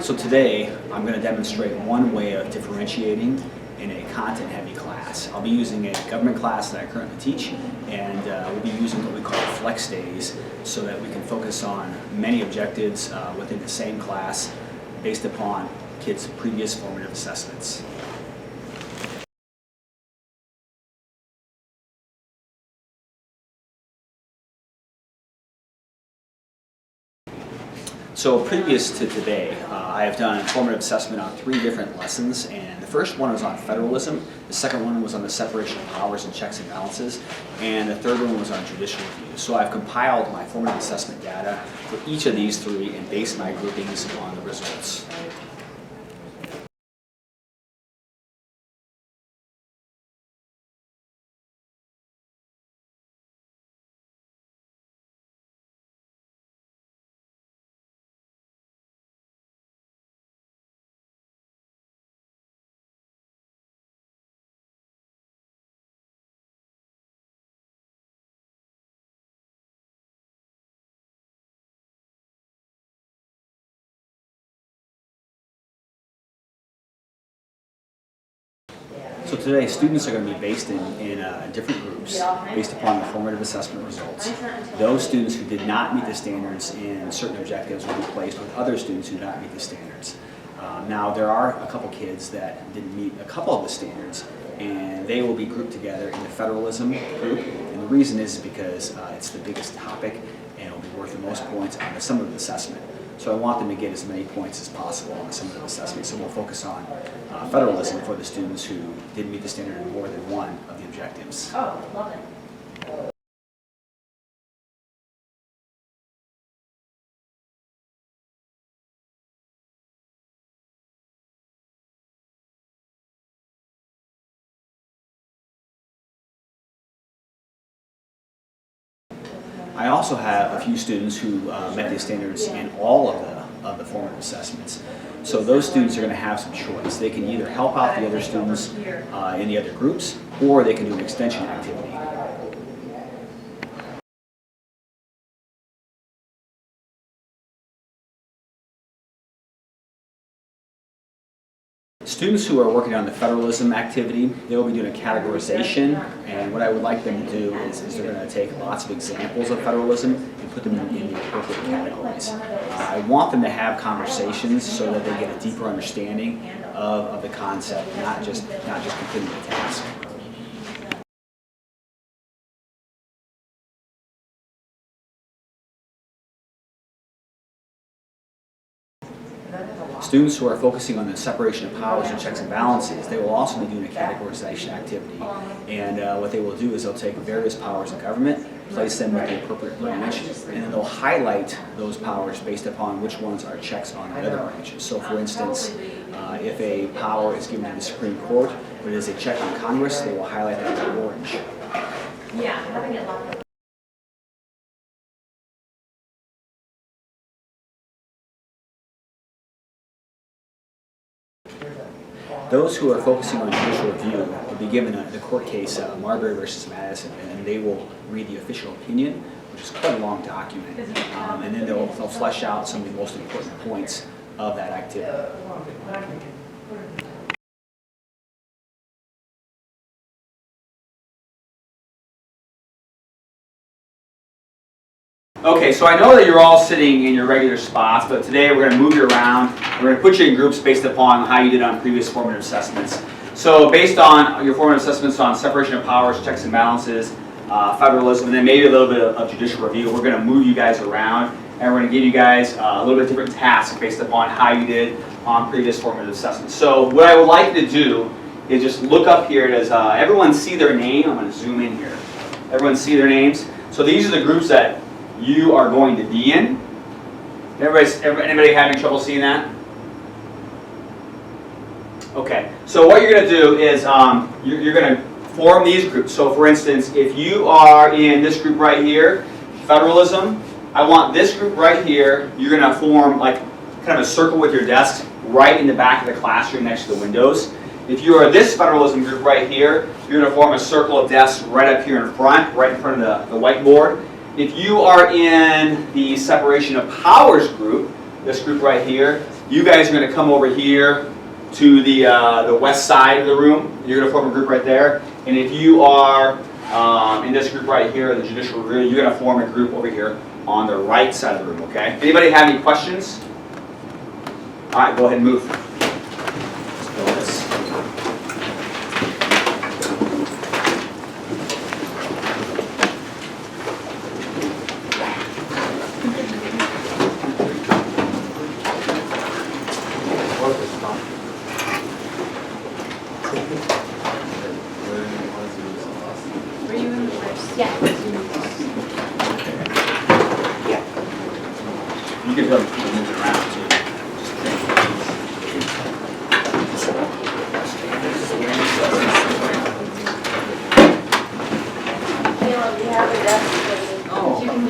So today, I'm going to demonstrate one way of differentiating in a content-heavy class. I'll be using a government class that I currently teach, and we'll be using what we call flex days so that we can focus on many objectives within the same class based upon kids' previous formative assessments. So previous to today, I have done a formative assessment on 3 different lessons, and the first one was on federalism, the second one was on the separation of powers and checks and balances, and the third one was on judicial review. So I've compiled my formative assessment data for each of these 3 and based my groupings on the results. So today, students are going to be based in different groups based upon the formative assessment results. Those students who did not meet the standards in certain objectives will be placed with other students who did not meet the standards. Now, there are a couple kids that didn't meet a couple of the standards, and they will be grouped together in the federalism group. And the reason is because it's the biggest topic, and it will be worth the most points on the summative assessment. So I want them to get as many points as possible on the summative assessment. So we'll focus on federalism for the students who didn't meet the standard in more than one of the objectives. Oh, love it. I also have a few students who met the standards in all of the formative assessments. So those students are going to have some choice. They can either help out the other students in the other groups, or they can do an extension activity. Students who are working on the federalism activity, they will be doing a categorization, and what I would like them to do is they're going to take lots of examples of federalism and put them in the appropriate categories. I want them to have conversations so that they get a deeper understanding of the concept, not just completing the task. Students who are focusing on the separation of powers and checks and balances, they will also be doing a categorization activity. And what they will do is they'll take various powers of government, place them with the appropriate branch, and then they'll highlight those powers based upon which ones are checks on the other branches. So for instance, if a power is given to the Supreme Court, but it is a check on Congress, they will highlight that in orange. Yeah, having it locked up. Those who are focusing on judicial review will be given the court case Marbury versus Madison, and they will read the official opinion, which is quite a long document, and then they'll flesh out some of the most important points of that activity. Okay, so I know that you're all sitting in your regular spots, but today we're going to move you around. We're going to put you in groups based upon how you did on previous formative assessments. So based on your formative assessments on separation of powers, checks and balances, federalism, and then maybe a little bit of judicial review, we're going to move you guys around, and we're going to give you guys a little bit different tasks based upon how you did on previous formative assessments. So what I would like you to do is just look up here. Does everyone see their name? I'm going to zoom in here. Everyone see their names? So these are the groups that you are going to be in. Anybody having trouble seeing that? Okay, so what you're going to do is you're going to form these groups. So for instance, if you are in this group right here, federalism, I want this group right here, you're going to form like kind of a circle with your desk right in the back of the classroom next to the windows. If you are this federalism group right here, you're going to form a circle of desks right up here in front, right in front of the whiteboard. If you are in the separation of powers group, this group right here, You guys are going to come over here to the west side of the room. You're going to form a group right there. And if you are in this group right here, the judicial review, you're going to form a group over here on the right side of the room, okay? Anybody have any questions? All right, go ahead and move. Let's go with this. Were you in the first? Yeah. You can move it around too.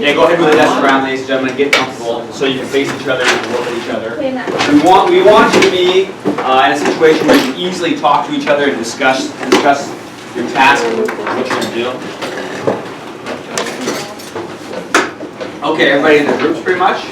Yeah, go ahead and move the desk around, ladies and gentlemen. Get comfortable so you can face each other and look at each other. We want you to be in a situation where you can easily talk to each other and discuss your task and what you're going to do. Okay, everybody in the groups pretty much?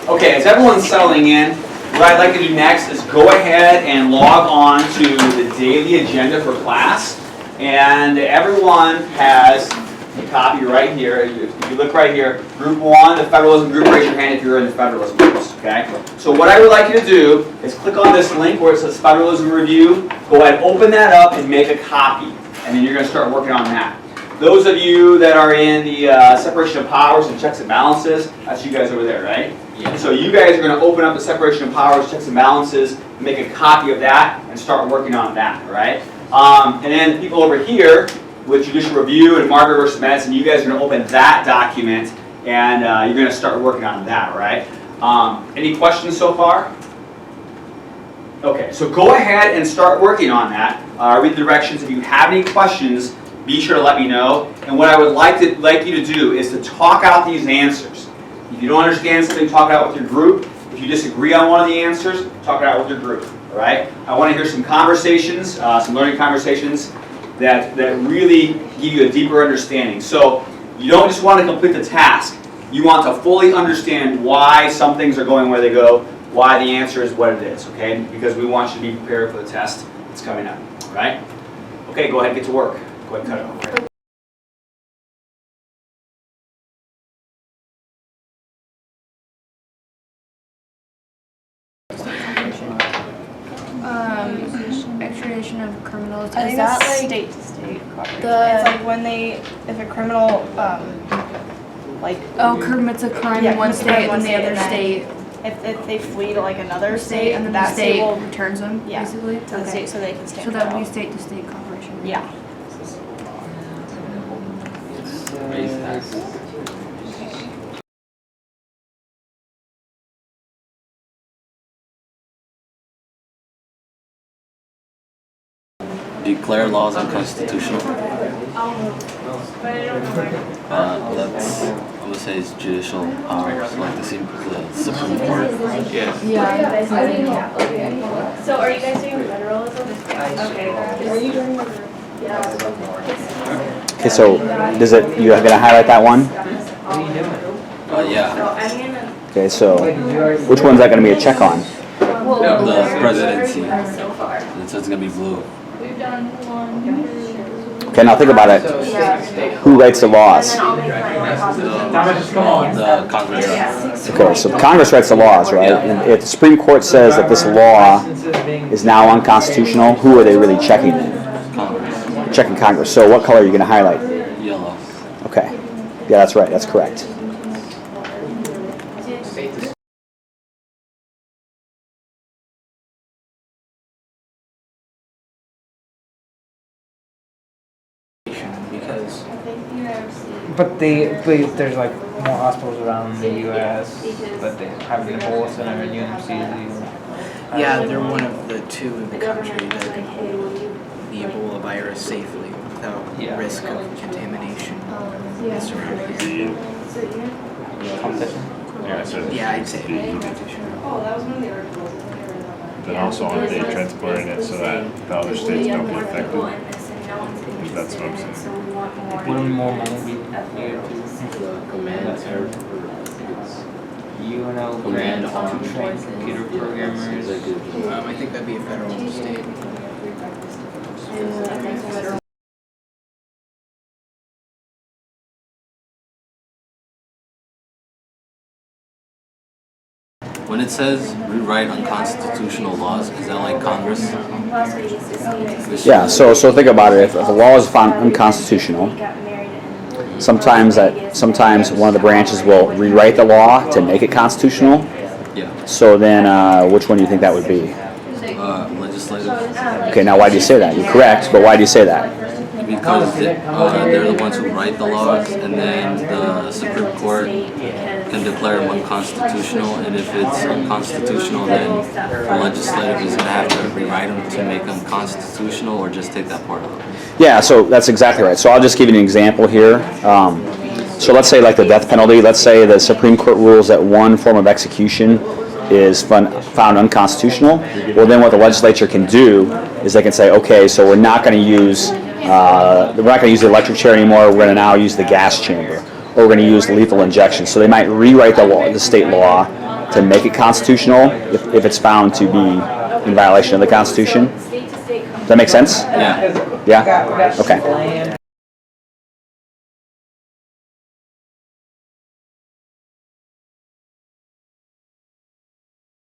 Okay, as everyone's settling in, what I'd like to do next is go ahead and log on to the daily agenda for class. And everyone has a copy right here. If you look right here, group 1, the federalism group, raise your hand if you're in the federalism groups, okay? So what I would like you to do is click on this link where it says federalism review, go ahead, open that up and make a copy. And then you're going to start working on that. Those of you that are in the separation of powers and checks and balances, that's you guys over there, right? Yeah. So you guys are going to open up the separation of powers, checks and balances, make a copy of that, and start working on that, right? And then people over here with judicial review and Margaret versus Madison, you guys are going to open that document, and you're going to start working on that, right? Any questions so far? Okay, so go ahead and start working on that. Read the directions. If you have any questions, be sure to let me know. And what I would like you to do is to talk out these answers. If you don't understand something, talk it out with your group. If you disagree on one of the answers, talk it out with your group. All right? I want to hear some conversations, some learning conversations that really give you a deeper understanding. So you don't just want to complete the task. You want to fully understand why some things are going where they go, why the answer is what it is, okay? Because we want you to be prepared for the test that's coming up, all right? Okay, go ahead and get to work. Go ahead and cut it off. Extradition of criminals. I Is think that that's like state to state cooperation. the- It's like when if a criminal, like. commits a crime Yeah, in one commits a crime state in and one the state other and then state, If they flee to like another state, and then the that state will, returns them, yeah, basically? to the Okay. state so they can stay So in that would be trial. state to state cooperation. Yeah. Declare laws unconstitutional. That's, I would say, is judicial powers, like the Supreme Court. Yeah. Yeah. So are you guys doing federalism? Okay. Are you doing the? Okay, so you're going to highlight that one? Yeah, Okay, so which one's that going to be a check on? the presidency. It says it's gonna be blue. We've done one. Okay, now think about it. Who writes the laws? The Congress. Okay, so Congress writes the laws, right? And if the Supreme Court says that this law is now unconstitutional, who are they really checking then? Congress. Checking Congress. So what color are you going to highlight? Yellow. Okay. Yeah, that's right. That's correct. Because, but there's like more hospitals around the U.S., but they have the whole center in UMC. Yeah, they're one of the two in the country that can hold the Ebola virus safely without risk of contamination. That's around here. Competition. Yeah, so Yeah, I'd say competition. then also aren't they transporting it so that the other states don't get affected? That's what I'm saying. Wouldn't more money be here to? UNO grant to train computer programmers. I think that'd be a federal and state. When it says rewrite unconstitutional laws, is that like Congress? Yeah, so think about it. If a law is found unconstitutional, sometimes one of the branches will rewrite the law to make it constitutional. Yeah. So then, which one do you think that would be? Legislative. Okay, now why do you say that? You're correct, but why do you say that? Because they're the ones who write the laws, and then the Supreme Court can declare them unconstitutional, and if it's unconstitutional, then the legislative is going to have to rewrite them to make them constitutional, or just take that part out. Yeah, so that's exactly right. So I'll just give you an example here. So let's say like the death penalty. Let's say the Supreme Court rules that one form of execution is found unconstitutional. Well, then what the legislature can do is they can say, okay, so we're not going to use the electric chair anymore. We're going to now use the gas chamber, or we're going to use lethal injection. So they might rewrite the state law to make it constitutional if it's found to be in violation of the Constitution. Does that make sense? Yeah. Yeah? Okay.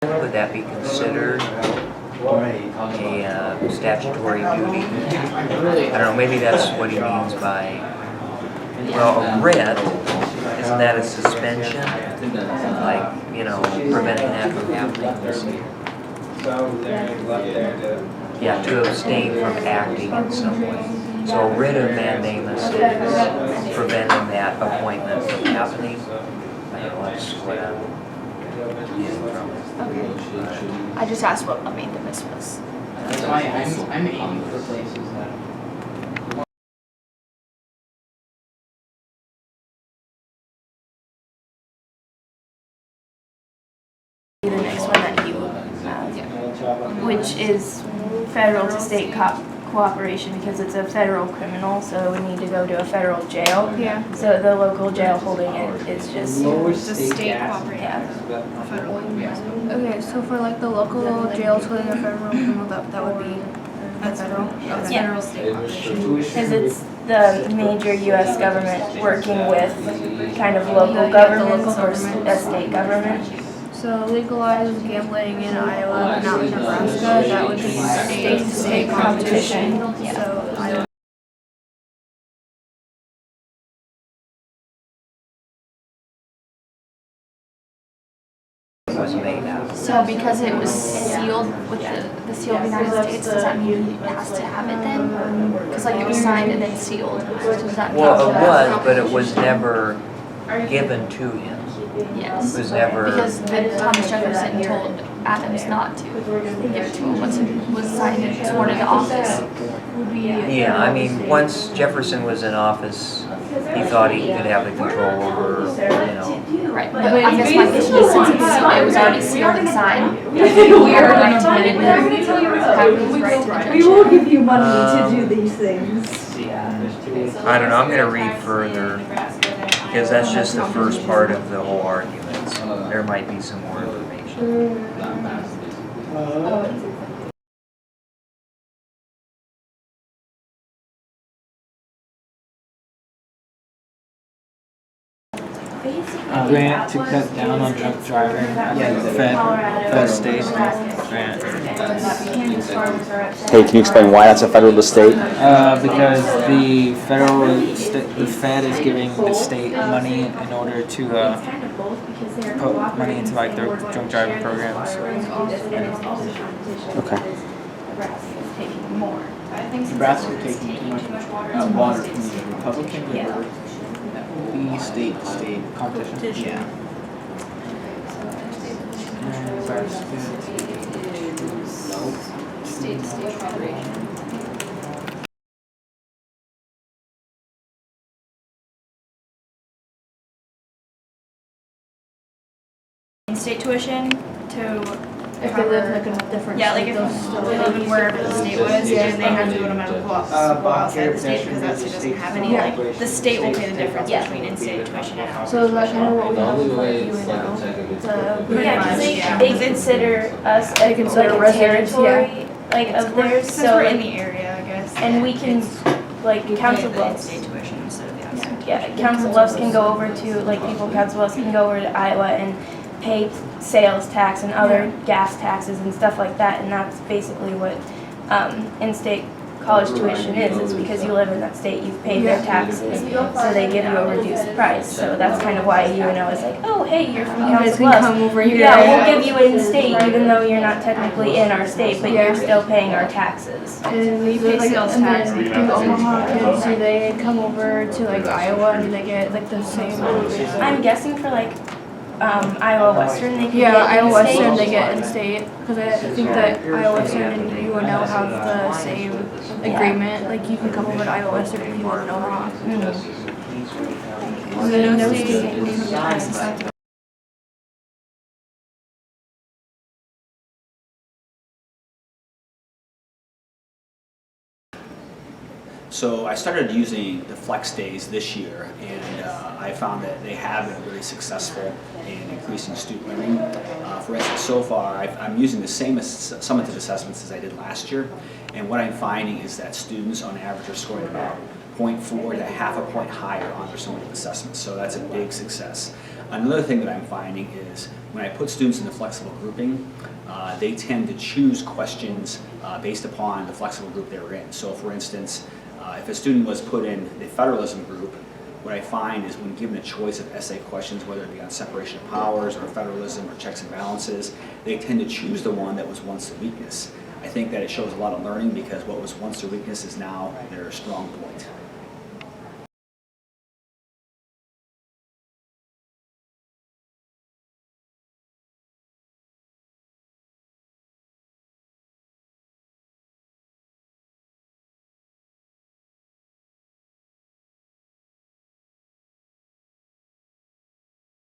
Would that be considered a statutory duty? I don't know, maybe that's what he means by, well, a writ, isn't that a suspension? Like, preventing that from happening? Yeah, to abstain from acting in some way. So a writ of mandamus is preventing that appointment from happening. I don't know, that's what I'm getting from it. I just asked what a mandamus was. That's why I'm aiming for places that. The next one that you which is federal to state cooperation, because it's a federal criminal, so it would need to go to a federal jail. Yeah. So the local jail holding it is just Lower The state gas. cooperation. yeah. Federal. Okay, so for like the local jails holding a federal criminal, that would be the federal? That's Yeah. federal state cooperation. Because it's the major U.S. government working with kind of local Yeah, the governments local or governments. a state government. So legalize gambling in Iowa, but not in Nebraska, that would be state-to-state competition. Yeah. So Iowa. Was made out. So because it was sealed with the seal of the United States, does that mean he has to have it then? Because like it was signed and then sealed. Does that mean Well, it that- was, but it was never given to him. Yes. It was never. Because Thomas Jefferson told Adams not to give it to him once it was signed and sworn into office. Yeah, I mean, once Jefferson was in office, he thought he could have the control over, Right, but I guess my question is, since it was already sealed and signed, we are recommended to have his right to the We will give you money to do these things. I don't know, I'm gonna read further, because that's just the first part of the whole argument, so there might be some more information. Grant to cut down on drunk driving. Yeah, the fed state grant. Hey, can you explain why that's a federal to state? Because the Fed is giving the state money in order to put money into like their drunk driving programs. Okay. Nebraska taking too much water from the Republican River. That would be state-to-state competition. Yeah. State-to-state cooperation. State tuition to if they live like in a different Yeah, like state, if they'll still they live in wherever the state was, Yeah. and they have to go to medical school outside the state because that state doesn't have any, like, the state will pay the difference between in-state tuition and out. So is that kind of what we The have only with way like it's like UNO? a technical. Pretty much, yeah. They consider us They consider like a residents, territory, like of theirs, Because so we're like, in the area, I guess. and we can, like, Council the Bluffs. in-state tuition instead of the outside. Yeah, Council Bluffs can go over to, like, people in Council Bluffs can go over to Iowa and pay sales tax and other gas taxes and stuff like that, and that's basically what in-state college tuition is because you live in that state, you've paid their taxes, so they give you a reduced price. So that's kind of why UNO is like, oh, hey, you're from You guys Council can Bluffs. come over here. Yeah, we'll give you in-state, even though you're not technically in our state, but you're still paying our taxes. And we pay sales tax. Do Omaha kids, do they come over to like Iowa and do they get like the same? I'm guessing for like Iowa Western, they can Yeah, get Iowa in-state. Western they get in-state because I think that Iowa Western and UNO have the same agreement. Like you can come over to Iowa Western if you want to Omaha. No state. So I started using the flex days this year, and I found that they have been really successful in increasing student learning. For instance, so far I'm using the same summative assessments as I did last year, and what I'm finding is that students on average are scoring about 0.4 to half a point higher on their summative assessments, so that's a big success. Another thing that I'm finding is when I put students in the flexible grouping, they tend to choose questions based upon the flexible group they were in. So for instance, if a student was put in the federalism group, what I find is when given a choice of essay questions, whether it be on separation of powers or federalism or checks and balances, they tend to choose the one that was once their weakness. I think that it shows a lot of learning because what was once their weakness is now their strong point.